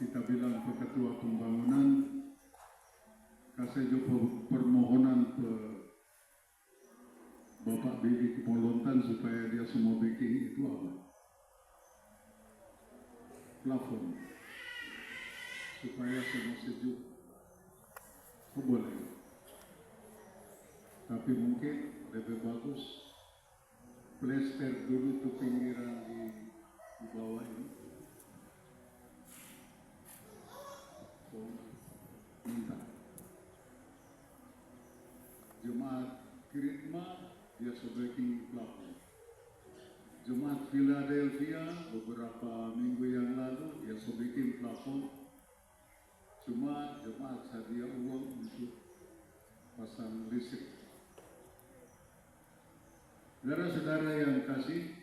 kita bilang ke Ketua Pembangunan, kasih juga permohonan ke Bapak Bibi Kepolontan supaya dia semua bikin itu apa? Plafon, supaya semua sejuk. Oh, boleh. Tapi mungkin lebih bagus plester dulu tuh pinggiran di bawah ini. Minta Jemaat Kiritma dia sebagai plafon. Jemaat Philadelphia beberapa minggu yang lalu dia sebagai plafon. Cuma jemaat sedia uang untuk pasang listrik. Saudara-saudara yang kasih,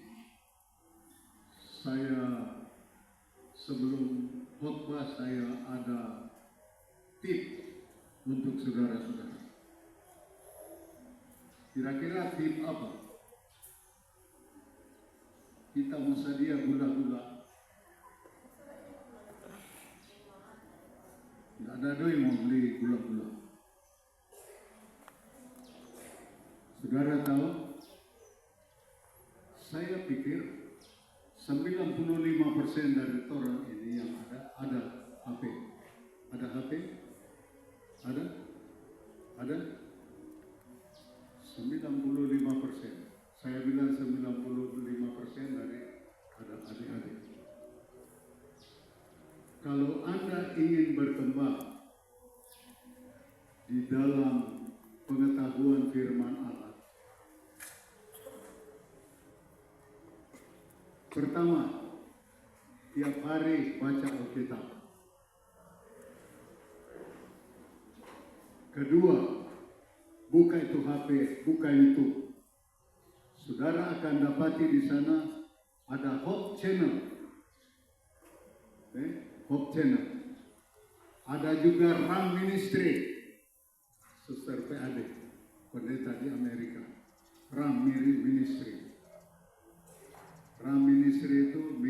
saya sebelum khotbah saya ada tip untuk saudara-saudara. Kira-kira tip apa? Kita mau sedia gula-gula. Tidak ada doi mau beli gula-gula. Saudara tahu? Saya pikir 95% dari orang ini yang ada HP. Ada HP? Ada? 95%. Saya bilang 95% dari ada adik-adik. Kalau Anda ingin berkembang di dalam pengetahuan firman Allah, pertama, tiap hari baca Alkitab. Kedua, buka itu HP, buka YouTube. Saudara akan dapati di sana ada Hope Channel. Hope Channel. Ada juga Ram Ministry. Suster PAD, pendeta di Amerika. Ram Ministry. Ram Ministry itu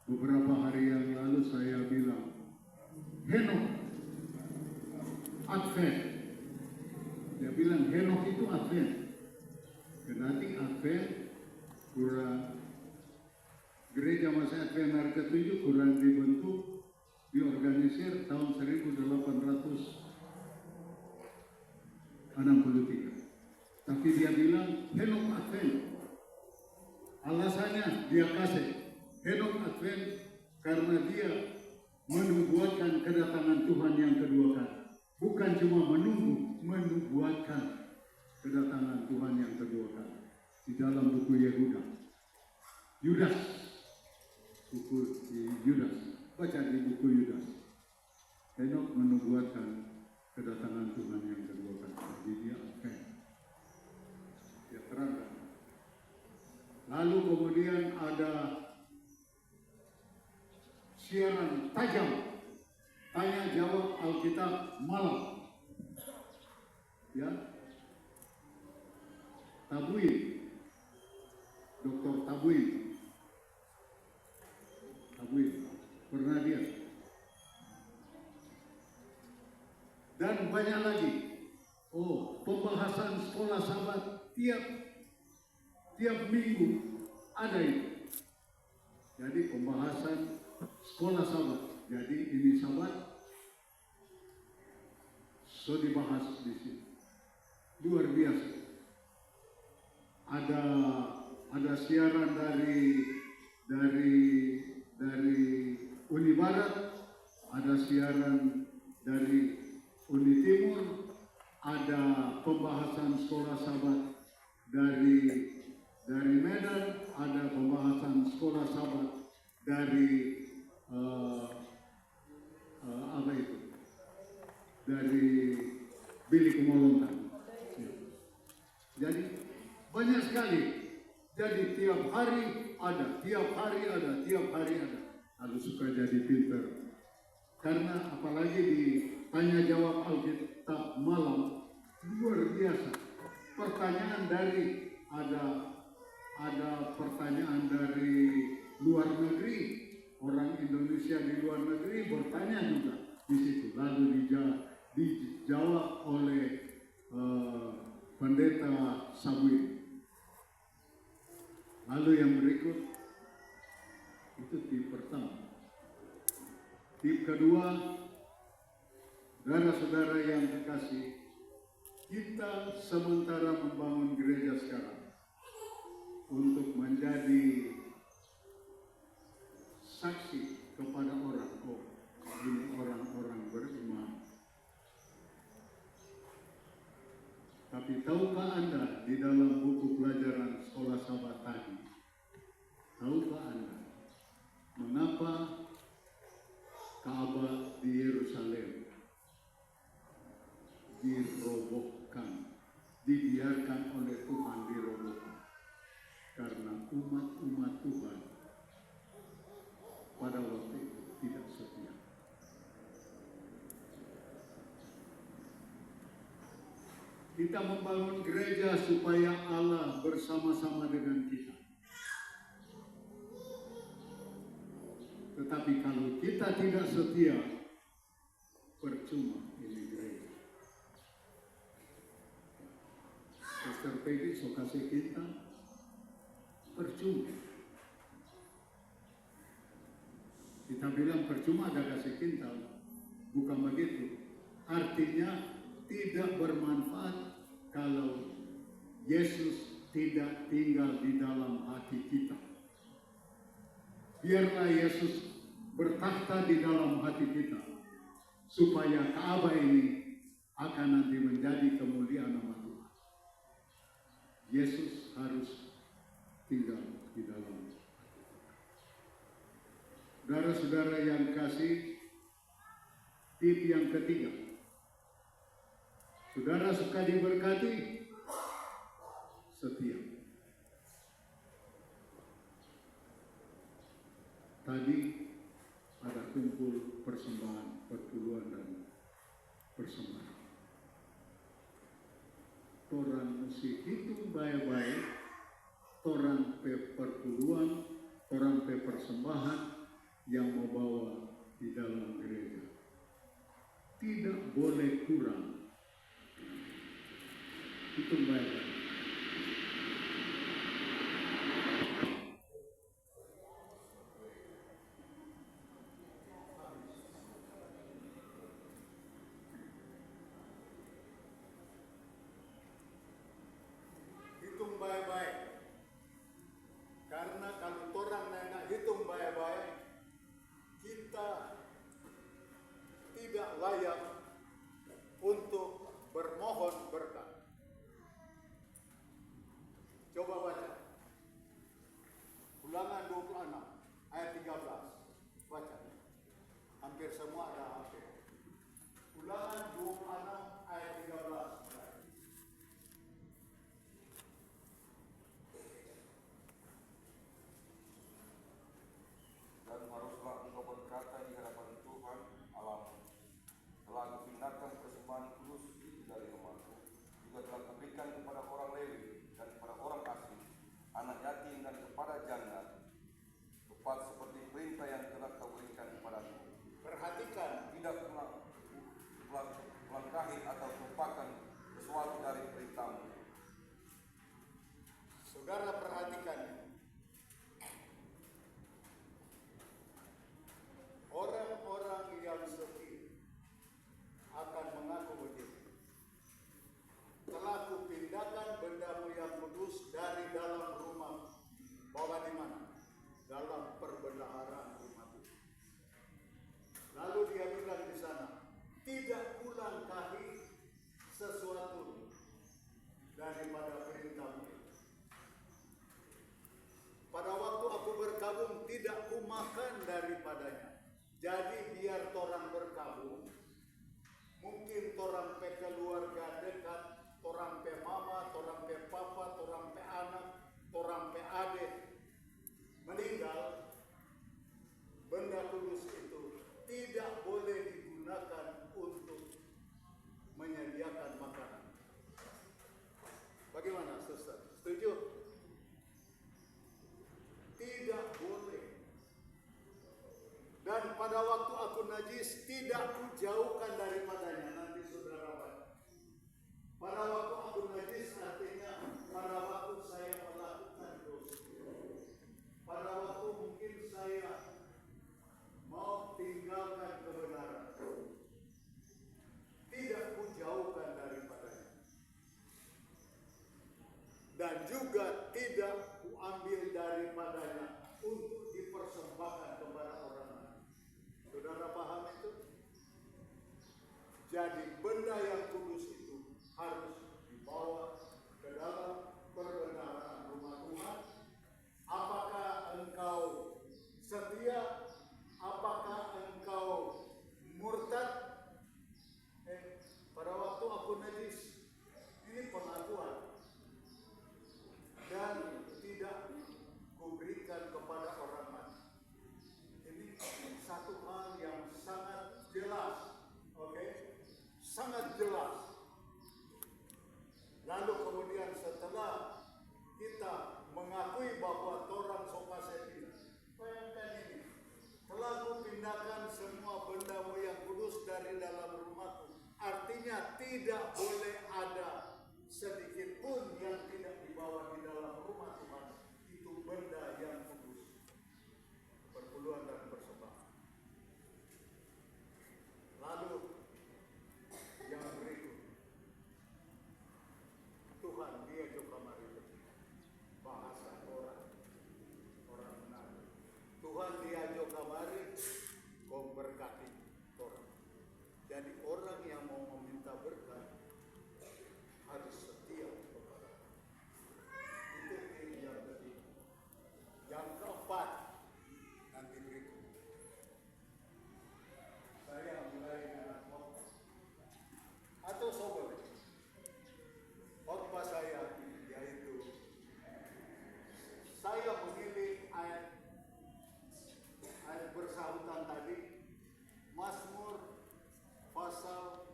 beberapa hari yang lalu saya bilang, Henok Advent. Dia bilang Henok itu Advent. Berarti Advent kurang, gereja masa Advent hari ke-7 kurang dibentuk, diorganisir tahun 1863. Tapi dia bilang Henok Advent. Alasannya dia kasih Henok Advent karena dia menubuatkan kedatangan Tuhan yang kedua kali. Bukan cuma menunggu, menubuatkan kedatangan Tuhan yang kedua kali. Di dalam buku Yudas, buku Yudas, baca di buku Yudas. Henok menubuatkan kedatangan Tuhan yang kedua kali. Jadi dia Advent. Dia terangkan. Lalu kemudian ada siaran tajam, tanya jawab Alkitab malam. Ya. Tabuin. Dr. Tabuin. Pernah dia. Dan banyak lagi. Pembahasan sekolah sahabat tiap minggu ada itu. Jadi pembahasan sekolah sahabat. Jadi ini sahabat so dibahas di sini. Luar biasa. Ada siaran dari Uni Barat, ada siaran dari Uni Timur, ada pembahasan sekolah sahabat dari Medan, ada pembahasan sekolah sahabat dari dari Bilik Kemolontan. Jadi banyak sekali. Jadi tiap hari ada. Lalu suka jadi pinter. Karena apalagi di tanya jawab Alkitab malam luar biasa. Pertanyaan dari ada pertanyaan dari luar negeri, orang Indonesia di luar negeri bertanya juga di situ. Lalu dijawab oleh pendeta Samuel. Lalu yang berikut itu tip pertama. Tip kedua, saudara-saudara yang terkasih, kita sementara membangun gereja sekarang untuk menjadi saksi kepada orang, ini orang-orang beriman. Tapi tahukah Anda di dalam buku pelajaran sekolah sahabat tadi, tahukah Anda mengapa Ka'bah di Yerusalem dirobohkan, dibiarkan oleh Tuhan dirobohkan? Karena umat-umat Tuhan pada waktu itu tidak setia. Kita membangun gereja supaya Allah bersama-sama dengan kita. Tetapi kalau kita tidak setia, percuma ini gereja. Pastor Peggy so kasih kita, percuma. Kita bilang percuma ada kasih kita, bukan begitu. Artinya tidak bermanfaat kalau Yesus tidak tinggal di dalam hati kita. Biarlah Yesus bertakhta di dalam hati kita, supaya Ka'bah ini akan nanti menjadi kemuliaan nama Tuhan. Yesus harus tinggal di dalam hati. Saudara-saudara yang kasih, tip yang ketiga. Saudara suka diberkati, setia. Tadi ada kumpul persembahan, perpuluhan dan persembahan. Torang mesti hitung baik-baik, torang pe perpuluhan, torang pe persembahan yang mau bawa di dalam gereja. Tidak boleh kurang. Hitung baik-baik. Hitung baik-baik. Karena kalau orang nggak hitung baik-baik, kita tidak layak untuk bermohon berkat. Coba baca. Ulangan 26 ayat 13. Baca. Hampir semua ada hampir. Ulangan 26 ayat 13. Dan haruslah engkau berkata di hadapan Tuhan Allahmu, telah kupindahkan persembahan kudus dari rumahku, juga telah kuberikan kepada orang Lewi dan kepada orang asing, anak yatim dan kepada janda, tepat seperti perintah yang telah kau berikan kepadaku. Perhatikan, Tidak melangkahi atau lupakan sesuatu dari perintahmu. saudara perhatikan. Orang-orang yang setia akan mengaku begitu. Telah kupindahkan bendamu yang kudus dari dalam rumah. Bawa di mana? Dalam perbendaharaan rumah itu. Lalu dia bilang di sana, tidak kulangkahi sesuatu daripada perintahmu. Pada waktu aku berkabung, tidak kumakan daripadanya. Jadi biar torang berkabung, mungkin torang pe keluarga dekat, torang pe mama, torang pe papa, torang pe anak, torang pe adik meninggal, benda kudus itu tidak boleh digunakan untuk menyediakan makanan. Bagaimana, Suster? Setuju? Tidak boleh. Dan pada waktu aku najis tidak kujauhkan daripadanya. Nanti saudara baca. Pada waktu aku najis artinya pada waktu saya melakukan dosa. Pada waktu mungkin saya mau tinggalkan kebenaran. Tidak kujauhkan daripadanya. Dan juga tidak kuambil daripadanya untuk dipersembahkan kepada orang lain. Saudara paham itu? Jadi benda yang kudus itu harus dibawa ke dalam perbendaharaan rumah Tuhan. Apakah engkau setia? Apakah engkau murtad? Pada waktu aku najis, ini pengakuan. Dan tidak kuberikan kepada orang lain. Ini satu hal yang sangat jelas, oke? Sangat jelas. Lalu kemudian setelah kita mengakui bahwa Torah sopase tidak, bayangkan ini, telah kupindahkan semua bendamu yang kudus dari dalam rumahku. Artinya tidak boleh ada sedikit pun yang tidak dibawa di dalam rumah Tuhan. Itu benda yang kudus. Perpuluhan dan persembahan. Lalu yang berikut, Tuhan dia juga mari bahasa orang benar. Tuhan dia juga mari kau berkati orang. Jadi orang yang mau meminta berkat harus setia kepada itu yang ketiga. Yang keempat nanti berikut. Saya mulai dengan khotbah atau sobat. Khotbah saya yaitu saya memilih ayat bersahutan tadi Mazmur pasal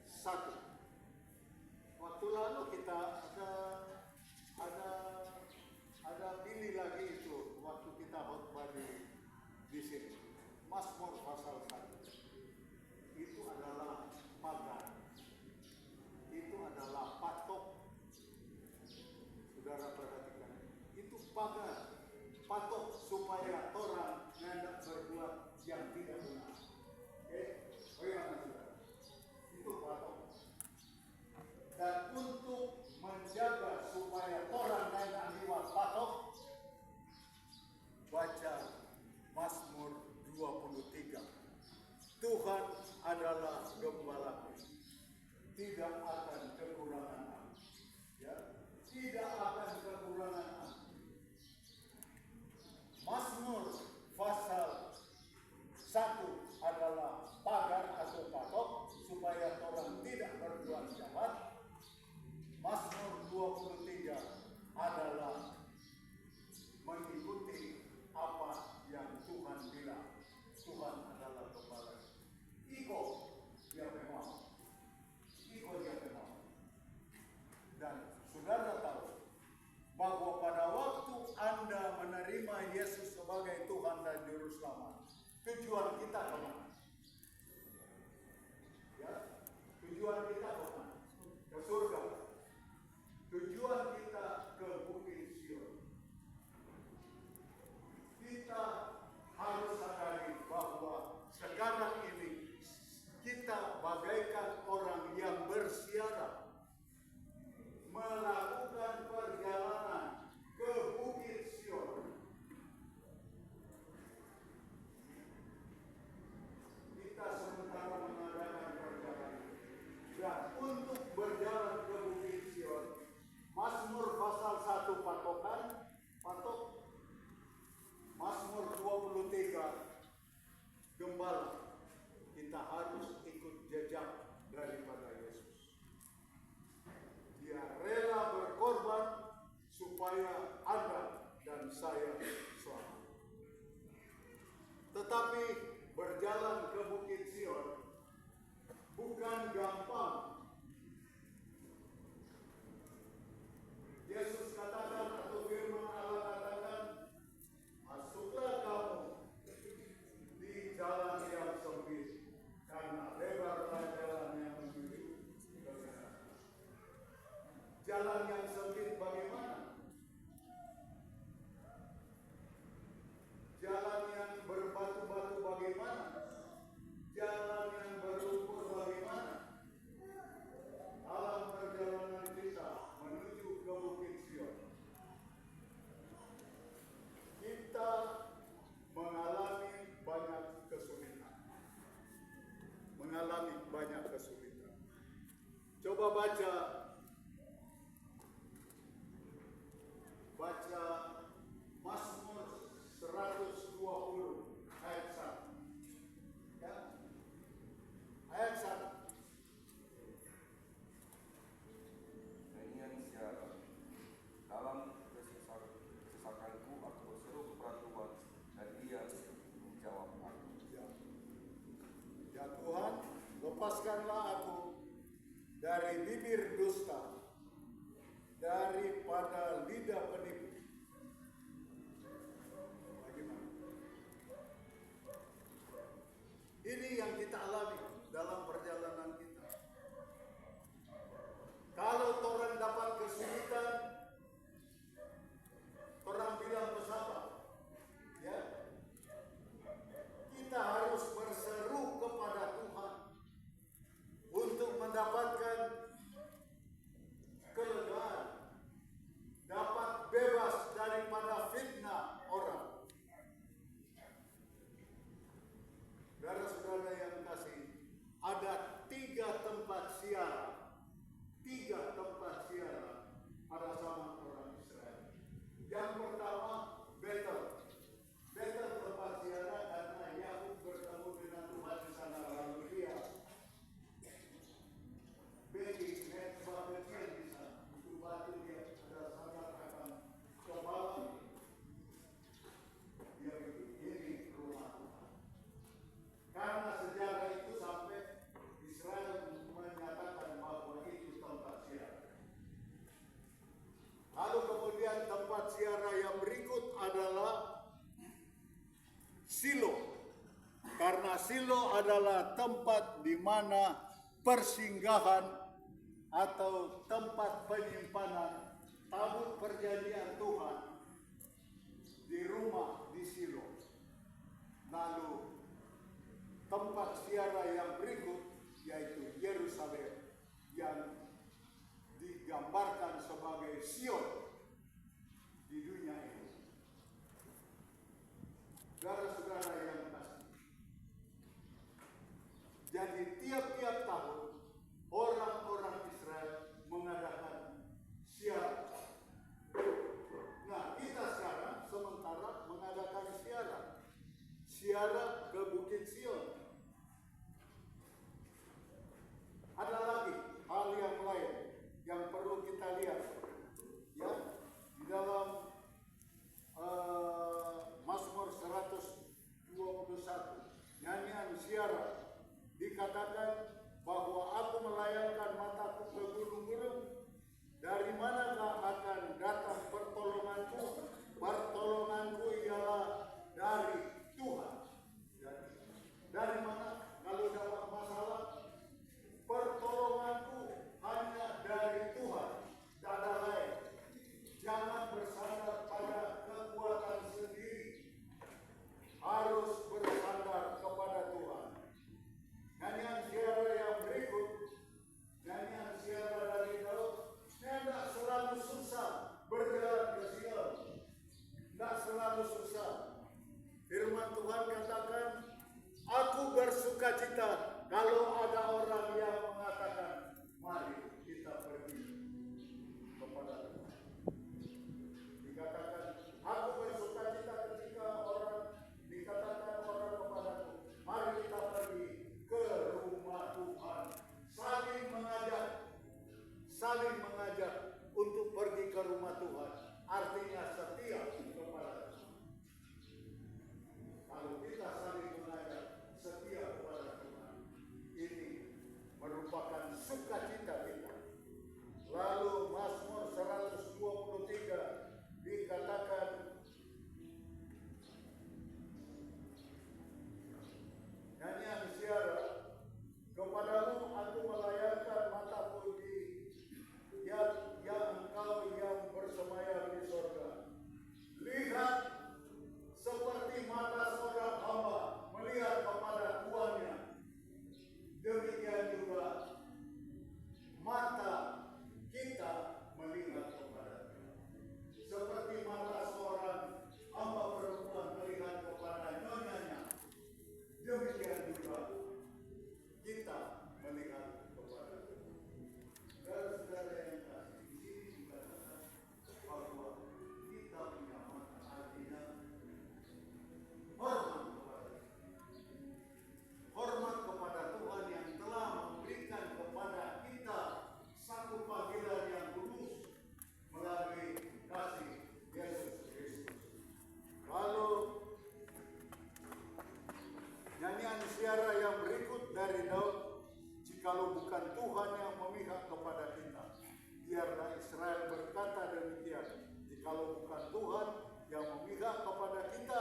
1. Waktu lalu kita ada pilih lagi itu waktu kita khotbah di sini. Mazmur pasal 1 itu adalah pagar, itu adalah patok. Saudara perhatikan, itu pagar, patok supaya orang hendak berbuat yang tidak benar. Oke, saudara, itu patok. Dan untuk menjaga supaya orang hendak lewat patok, baca Mazmur 23. Tuhan adalah gembalaku, tidak akan kekurangan aku. Ya, tidak akan kekurangan aku. Mazmur pasal 1 adalah pagar atau patok supaya orang tidak berbuat jahat. Mazmur 23 adalah mengikuti apa yang Tuhan bilang. Tuhan adalah gembala. Iko dia memang. Dan saudara tahu bahwa pada waktu Anda menerima Yesus sebagai Tuhan dan Juru Selamat, tujuan kita kemana? Ya, tujuan kita kemana? Ke surga. Tujuan kita ke Bukit Sion. Kita harus sadari bahwa sekarang ini kita bagaikan orang yang bersiaran melakukan perjalanan ke Bukit Sion. Kita sementara mengadakan perjalanan dan membaca Mazmur 120 ayat 1. Ya. Ayat 1. Nyanyian siara. Dalam kesesakanku aku berseru kepada Tuhan, dan Dia menjawab aku. Ya Tuhan, lepaskanlah aku dari bibir dusta, daripada lidah penipu. Bagaimana? Ini yang kita alami dalam perjalanan kita. Kalau orang dapat kesulitan, orang bilang bersabar, ya, kita harus berseru kepada Tuhan untuk mendapatkan kelegaan, dapat bebas daripada fitnah orang. Saudara-saudara yang kasih, ada 3 tempat siara pada zaman orang Israel. Yang pertama, Betel tempat siara karena Yakub bertemu dengan Tuhan di sana, lalu dia bikin sebuah kecil di sana. Itu batu dia ada sangat akan kepala. Dia bikin ini rumah Tuhan. Karena sejarah itu sampai Israel menyatakan bahwa itu tempat siara. Lalu kemudian tempat siara yang berikut adalah Silo. Karena Silo adalah tempat di mana persinggahan atau tempat penyimpanan tabut perjanjian Tuhan di rumah di Silo. Lalu tempat siara yang berikut yaitu Yerusalem yang digambarkan sebagai Sion di dunia ini. Saudara-saudara yang kasih, jadi tiap-tiap tahun orang-orang Israel mengadakan siara. Nah, kita sekarang sementara mengadakan siara ke Bukit Sion. Ada lagi hal yang lain yang perlu kita lihat, ya, di dalam Mazmur 121 nyanyian siara dikatakan bahwa aku melayangkan mataku ke gunung-gunung, dari manakah akan datang pertolonganku? Pertolonganku ialah dari Tuhan. Dari mana? Kalau dapat masalah, pertolonganku hanya dari Tuhan, tak ada lain. Jangan bersandar pada kekuatan sendiri, harus bersandar kepada Tuhan. Nyanyian siara yang berikut, nyanyian siara dari Daud, tidak selalu susah berjalan ke Sion, tidak selalu susah. Firman Tuhan katakan, aku bersukacita kalau ada orang yang mengatakan, mari kita pergi kepada Tuhan. Dikatakan, aku bersukacita ketika dikatakan orang kepadaku, mari kita pergi ke rumah Tuhan. Saling mengajak untuk pergi ke rumah Tuhan. Artinya setia kepada Tuhan. Kalau kita saling mengajak setia kepada Tuhan, ini merupakan mutiara yang berikut dari Daud, jikalau bukan Tuhan yang memihak kepada kita. Biarlah Israel berkata demikian, jikalau bukan Tuhan yang memihak kepada kita,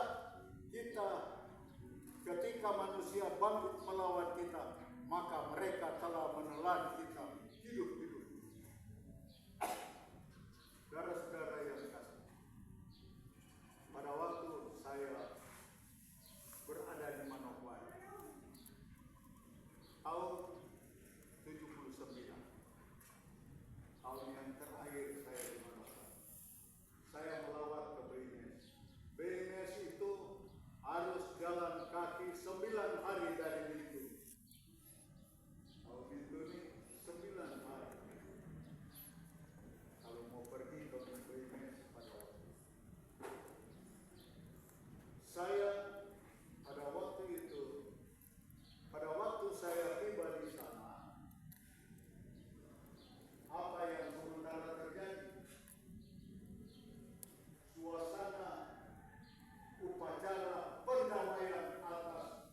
ketika manusia bangkit melawan kita, maka mereka telah menelan kita hidup-hidup. Saudara-saudara yang kasih, pada waktu saya berada di Manokwari tahun 79, tahun yang terakhir saya di Manokwari, saya melawat ke BNS. BNS itu harus jalan kaki 9 hari dari Bintuni. Kalau Bintuni 9 hari. Kalau mau pergi ke BNS pada waktu itu. Saya pada waktu saya tiba di sana, apa yang sementara terjadi? Suasana upacara perdamaian atas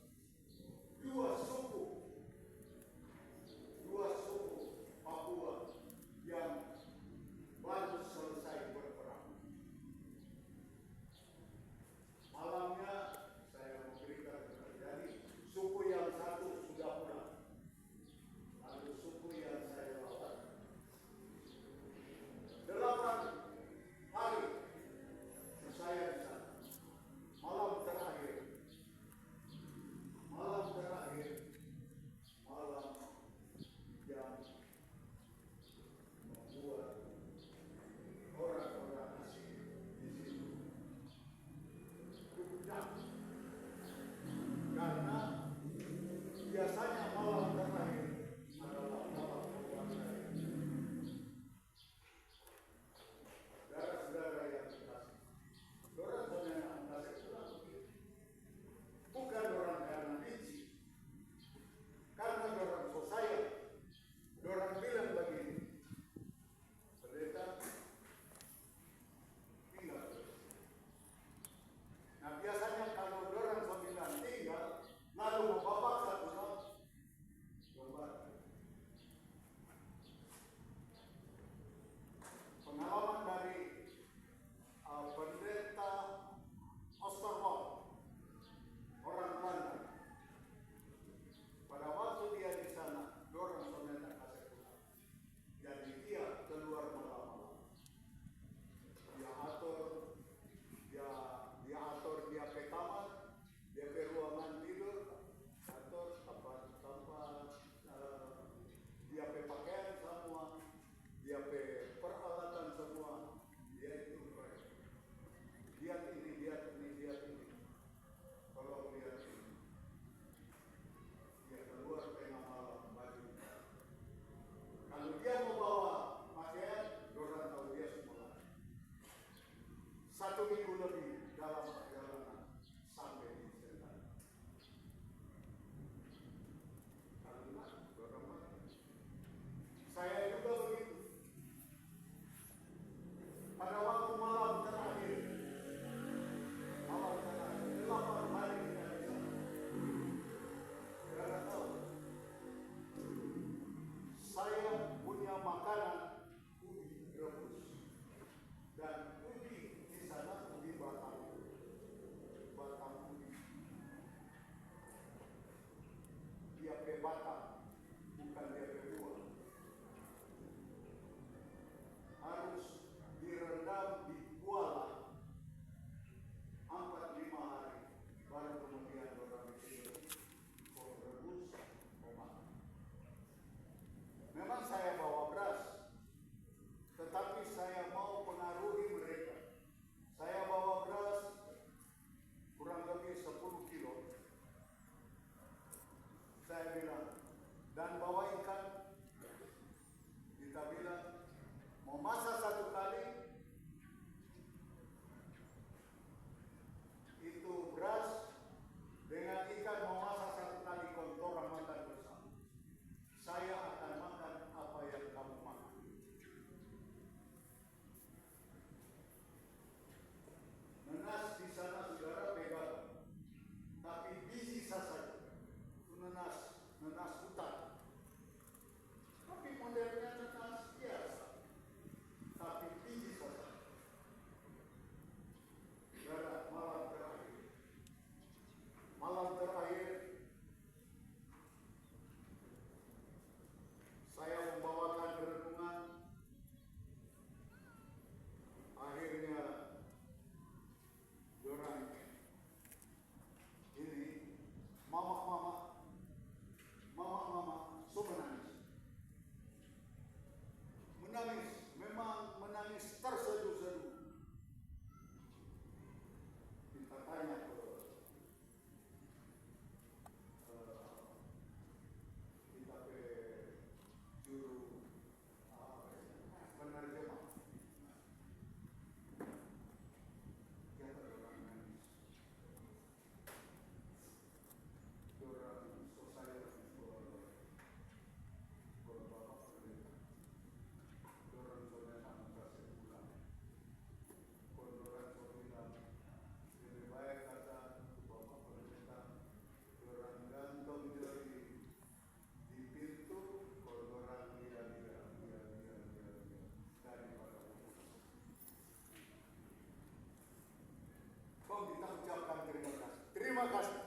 Terima kasih.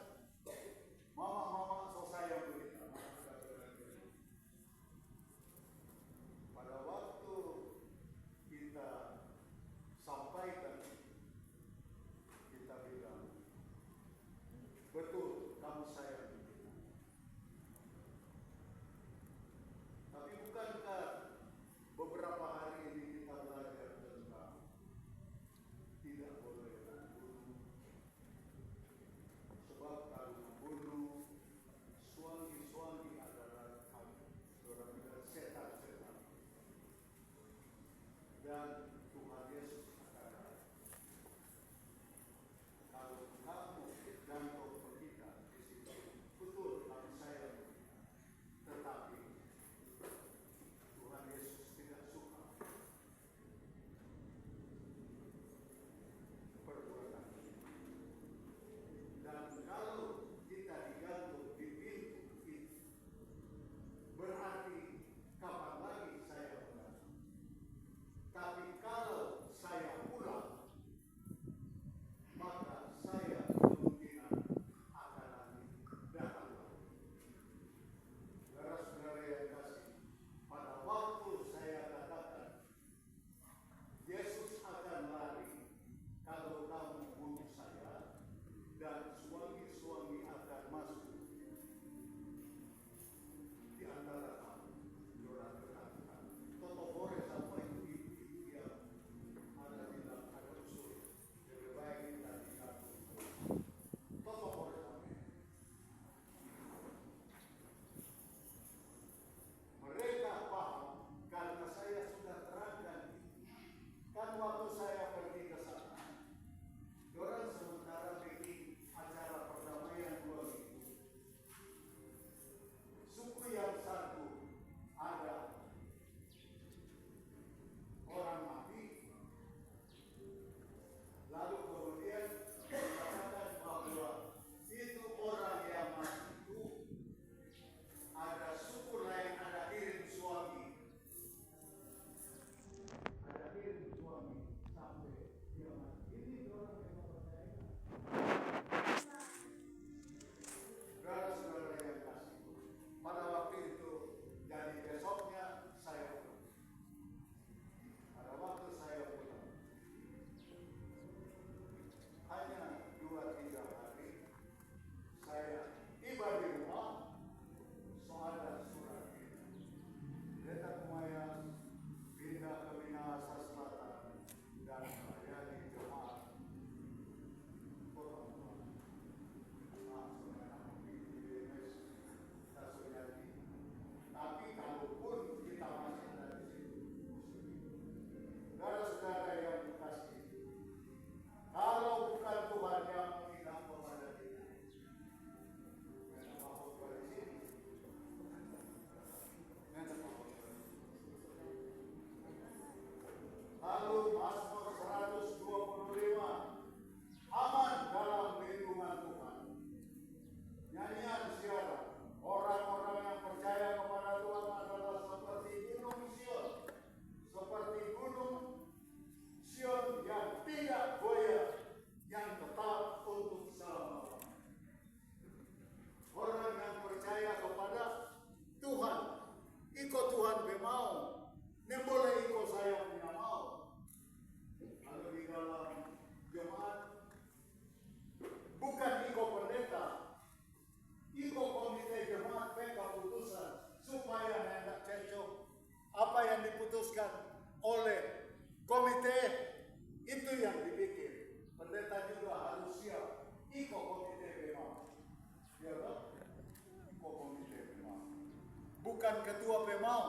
Mama-mama so sayang kita. Pada waktu kita sampaikan, kita bilang, betul, kamu sayang kita. Tapi bukankah beberapa hari ini kita belajar tentang tidak boleh membunuh, sebab kalau membunuh suami adalah saudara bilang setan-setan, dan Tuhan Yesus katakan, kalau kamu jangkau kita di situ, betul kami sayang, tetapi Tuhan Yesus tidak suka perbuatan ini. Dan kalau kita digantung di pintu itu, berarti kapan lagi saya pulang? Tapi kalau saya pulang, maka saya kemungkinan akan lagi datang lagi. Saudara-saudara yang kasih, pada waktu saya katakan Yesus akan lari kalau kamu bunuh saya, dan suami-suami akan masuk di antara kamu. Saudara katakan, totopore sama ibu-ibu yang ada bilang ada usul, lebih baik kita digantung. Totopore sama. Mereka paham karena saya sudah terangkan. Kan waktu saya pergi ke sana, orang sementara bikin acara perdamaian 2 minggu. Suku yang satu ada orang mati, lalu kemudian dikatakan bahwa itu orang yang mati itu ada suku lain, ada kirim suami sampai dia mati. Ini orang yang percaya. Saudara-saudara yang kasih, pada waktu itu, jadi besoknya saya pulang. Pada waktu saya pulang, hanya 2-3 hari, saya tiba di rumah, ada surat Pendeta Kumayan pindah ke Minahasa Selatan dan melayani jemaat Kota-Kota. Tapi kalaupun kita masih ada di situ, saudara-saudara yang dikasih, kalau bukan Tuhan yang menginap kepada kita, kenapa kau di sini? Lalu Mazmur 125, aman dalam lindungan Tuhan. Nyanyian siaran, orang-orang yang percaya kepada Tuhan adalah seperti gunung Sion, seperti gunung Sion yang tidak goyah, yang tetap untuk selama-lamanya. Orang yang percaya kepada Tuhan, ikut Tuhan bemau, boleh ikut saya punya mau. Kalau di dalam jemaat, bukan ikut pendeta, ikut komite jemaat keputusan supaya hendak cocok apa yang diputuskan oleh komite itu yang dibikin. Pendeta juga harus siap ikut komite bemau. Ya kan? Ikut komite bemau. Bukan ketua bemau,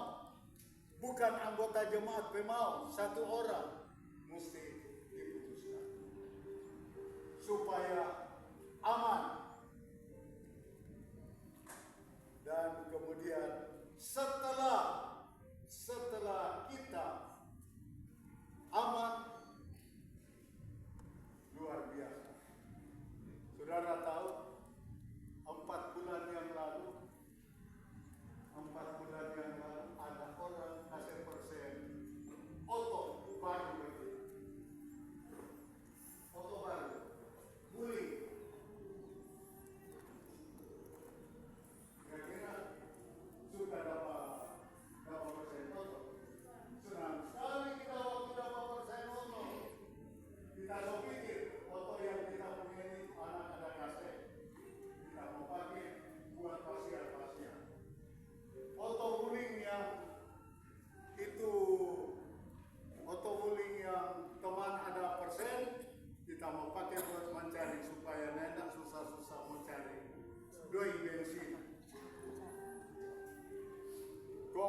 bukan anggota jemaat bemau, 1 orang mesti diputuskan supaya aman. Dan kemudian setelah kita aman, luar biasa. Saudara tahu 4 bulan yang lalu ada orang kasih persen oto baru begitu. Oto baru, guling.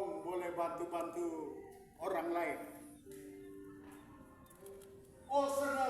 Om boleh bantu-bantu orang lain. Oh, senang